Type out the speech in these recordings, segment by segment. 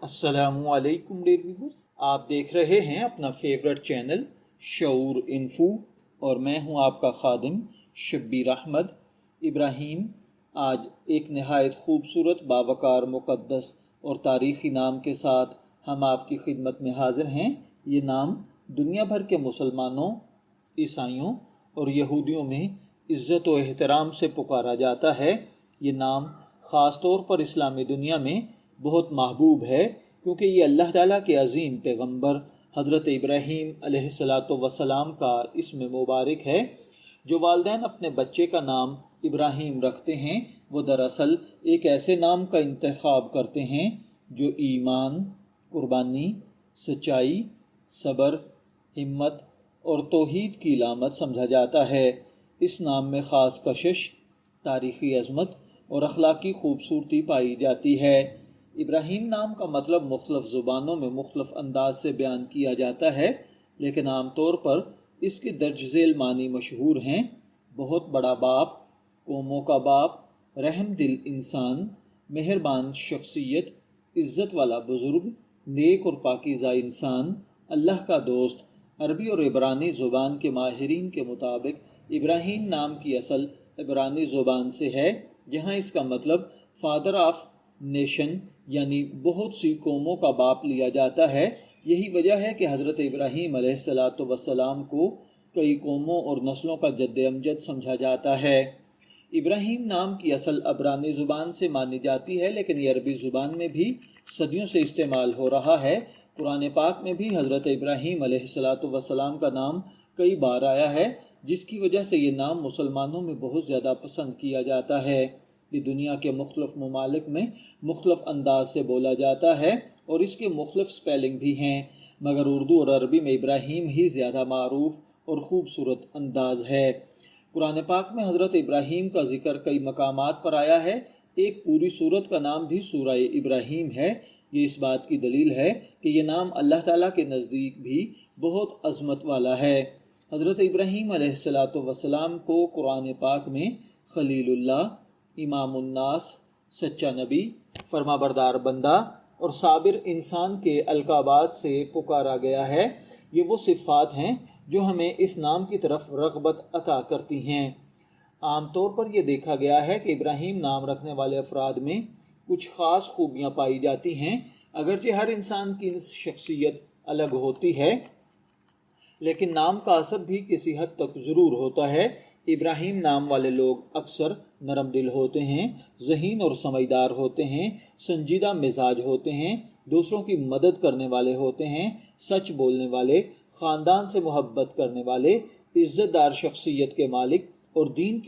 अस्सलामु अलैकुम dear viewers, आप देख रहे हैं अपना फेवरेट चैनल शऊर इन्फो और मैं हूं आपका खादिम शब्बीर अहमद इब्राहीम। आज एक नहायत खूबसूरत बावकार मुक़द्दस और तारीख़ी नाम के साथ हम आपकी खिदमत में हाजिर हैं। ये नाम दुनिया भर के मुसलमानों, ईसाइयों और यहूदियों में इज़्ज़त व एहतराम से पुकारा जाता है। ये नाम ख़ास तौर पर इस्लामी दुनिया में बहुत महबूब है, क्योंकि ये अल्लाह ताला के अज़ीम पैगंबर हज़रत इब्राहीम अलैहिस्सलातु वस्सलाम का इस्म मुबारक है। जो वालिदैन अपने बच्चे का नाम इब्राहीम रखते हैं, वो दरअसल एक ऐसे नाम का इंतखाब करते हैं जो ईमान, कुर्बानी, सच्चाई, सब्र, हिम्मत और तौहीद की इलामत समझा जाता है। इस नाम में ख़ास कशिश, तारीख़ी अज़मत और अखलाकी खूबसूरती पाई जाती है। इब्राहीम नाम का मतलब मुख्तलिफ़ ज़ुबानों में मुख्तलिफ़ अंदाज से बयान किया जाता है, लेकिन आम तौर पर इसके दर्ज झेल मानी मशहूर हैं। बहुत बड़ा बाप, कौमों का बाप, रहम दिल इंसान, मेहरबान शख्सियत, इज़्ज़त वाला बुज़ुर्ग, नेक और पाकीज़ा इंसान, अल्लाह का दोस्त। अरबी और इब्रानी ज़ुबान के माहिरीन के मुताबिक इब्राहीम नाम की असल इब्रानी ज़ुबान से है, जहाँ इसका मतलब फादर ऑफ नेशन यानी बहुत सी कौमों का बाप लिया जाता है। यही वजह है कि हज़रत इब्राहीम अलैहिस्सलातु वस्सलाम को कई कौमों और नस्लों का जद्द अमजद समझा जाता है। इब्राहीम नाम की असल अब्रानी ज़ुबान से मानी जाती है, लेकिन ये अरबी ज़ुबान में भी सदियों से इस्तेमाल हो रहा है। कुरान पाक में भी हज़रत इब्राहीम अलैहिस्सलातु वस्सलाम का नाम कई बार आया है, जिसकी वजह से ये नाम मुसलमानों में बहुत ज़्यादा पसंद किया जाता है। ये दुनिया के मुख्तलिफ़ ममालिक में मुख्तलिफ़ अंदाज से बोला जाता है और इसके मुख्तलिफ़ स्पेलिंग भी हैं, मगर उर्दू और अरबी में इब्राहीम ही ज़्यादा मारूफ और ख़ूबसूरत अंदाज है। कुरान पाक में हज़रत इब्राहीम का ज़िक्र कई मकामात पर आया है। एक पूरी सूरत का नाम भी सूरह इब्राहीम है। ये इस बात की दलील है कि ये नाम अल्लाह ताला के नज़दीक भी बहुत अज़मत वाला है। हज़रत इब्राहीम अलैहिस्सलातु वस्सलाम को कुरान पाक में खलीलुल्लाह, इमामुन्नास, सच्चा नबी, फरमाबरदार बंदा और साबिर इंसान के अलकाबात से पुकारा गया है। ये वो सिफ़ात हैं जो हमें इस नाम की तरफ रग़बत अता करती हैं। आम तौर पर यह देखा गया है कि इब्राहीम नाम रखने वाले अफराद में कुछ ख़ास खूबियाँ पाई जाती हैं। अगरचे हर इंसान की शख्सियत अलग होती है, लेकिन नाम का असर भी किसी हद तक ज़रूर होता है। इब्राहीम नाम वाले लोग अक्सर नरम दिल होते हैं, ज़हीन और समझदार होते हैं, संजीदा मिजाज होते हैं, दूसरों की मदद करने वाले होते हैं, सच बोलने वाले, ख़ानदान से मोहब्बत करने वाले, इज़्ज़तदार शख्सियत के मालिक और दीन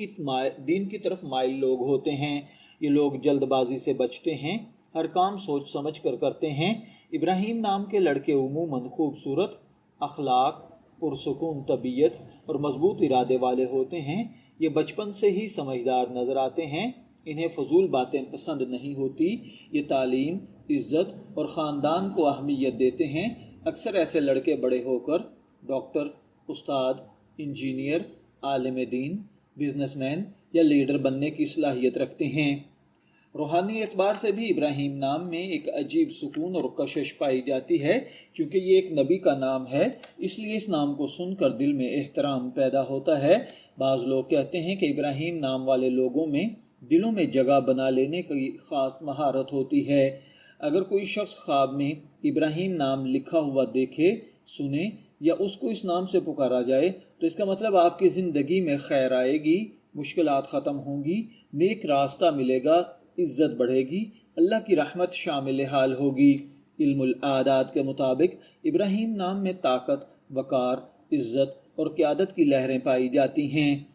की तरफ माइल लोग होते हैं। ये लोग जल्दबाजी से बचते हैं, हर काम सोच समझ कर करते हैं। इब्राहीम नाम के लड़के उमूमन खूबसूरत, अखलाक, पुरसुकून तबीयत और मजबूत इरादे वाले होते हैं। ये बचपन से ही समझदार नज़र आते हैं। इन्हें फजूल बातें पसंद नहीं होती। ये तालीम, इज़्ज़त और ख़ानदान को अहमियत देते हैं। अक्सर ऐसे लड़के बड़े होकर डॉक्टर, उस्ताद, इंजीनियर, आलिम दीन, बिजनेसमैन या लीडर बनने की सलाहियत रखते हैं। रूहानी एतबार से भी इब्राहीम नाम में एक अजीब सुकून और कशिश पाई जाती है। क्योंकि ये एक नबी का नाम है, इसलिए इस नाम को सुनकर दिल में एहतराम पैदा होता है। बाज़ लोग कहते हैं कि इब्राहीम नाम वाले लोगों में दिलों में जगह बना लेने की ख़ास महारत होती है। अगर कोई शख्स ख्वाब में इब्राहीम नाम लिखा हुआ देखे, सुने या उसको इस नाम से पुकारा जाए, तो इसका मतलब आपकी ज़िंदगी में खैर आएगी, मुश्किलात ख़त्म होंगी, नेक रास्ता मिलेगा, इज़्ज़त बढ़ेगी, अल्लाह की रहमत शामिल हाल होगी। इल्मुल आदात के मुताबिक इब्राहीम नाम में ताकत, वकार, इज़्ज़त और क़यादत की लहरें पाई जाती हैं।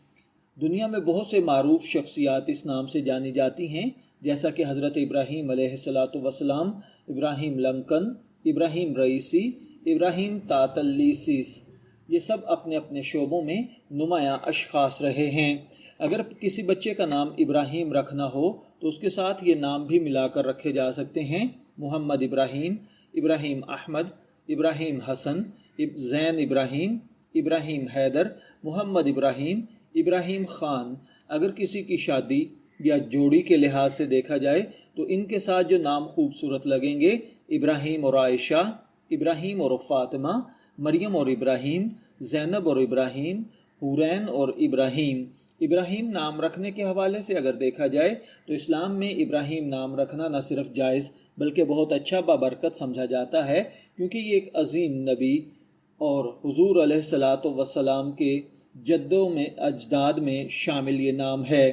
दुनिया में बहुत से मारूफ शख्सियात इस नाम से जानी जाती हैं, जैसा कि हज़रत इब्राहीम अलैहिस्सलातु वस्सलाम, इब्राहीम लंकन, इब्राहीम रईसी, इब्राहीम तातल्लीसीस। ये सब अपने अपने शोबों में नुमायाँ अशख़ास रहे हैं। अगर किसी बच्चे का नाम इब्राहीम रखना हो तो उसके साथ ये नाम भी मिलाकर रखे जा सकते हैं। मोहम्मद इब्राहीम, इब्राहीम अहमद, इब्राहीम हसन, ज़ैन इब्राहीम, इब्राहीम हैदर, मोहम्मद इब्राहीम, इब्राहीम ख़ान। अगर किसी की शादी या जोड़ी के लिहाज से देखा जाए तो इनके साथ जो नाम खूबसूरत लगेंगे, ابراہیم اور عائشہ، ابراہیم اور فاطمہ، مریم اور ابراہیم، زینب اور ابراہیم، حورین اور ابراہیم۔ ابراہیم نام رکھنے کے حوالے سے اگر دیکھا جائے تو اسلام میں ابراہیم نام رکھنا نہ صرف جائز بلکہ بہت اچھا بابرکت سمجھا جاتا ہے، کیونکہ یہ ایک عظیم نبی اور حضور علیہ الصلاۃ والسلام کے جدوں میں اجداد میں شامل یہ نام ہے۔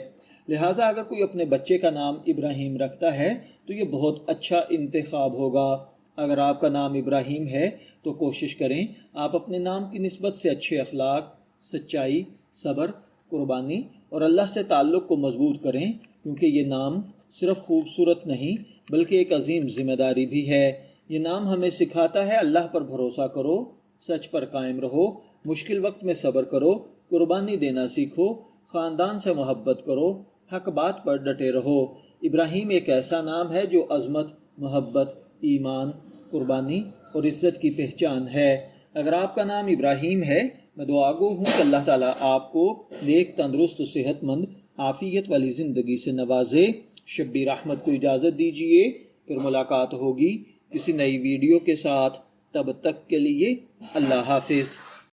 لہٰذا اگر کوئی اپنے بچے کا نام ابراہیم رکھتا ہے تو یہ بہت اچھا انتخاب ہوگا۔ اگر آپ کا نام ابراہیم ہے تو کوشش کریں آپ اپنے نام کی نسبت سے اچھے اخلاق، سچائی، صبر، قربانی اور اللہ سے تعلق کو مضبوط کریں، کیونکہ یہ نام صرف خوبصورت نہیں بلکہ ایک عظیم ذمہ داری بھی ہے۔ یہ نام ہمیں سکھاتا ہے اللہ پر بھروسہ کرو، سچ پر قائم رہو، مشکل وقت میں صبر کرو، قربانی دینا سیکھو، خاندان سے محبت کرو، حق بات پر ڈٹے رہو۔ ابراہیم ایک ایسا نام ہے جو عظمت، محبت، ایمان، قربانی اور عزت کی پہچان ہے۔ اگر آپ کا نام ابراہیم ہے، میں دعا گو ہوں کہ اللہ تعالیٰ آپ کو نیک، تندرست، صحت مند، عافیت والی زندگی سے نوازے۔ شبیر احمد کو اجازت دیجیے، پھر ملاقات ہوگی کسی نئی ویڈیو کے ساتھ۔ تب تک کے لیے اللہ حافظ۔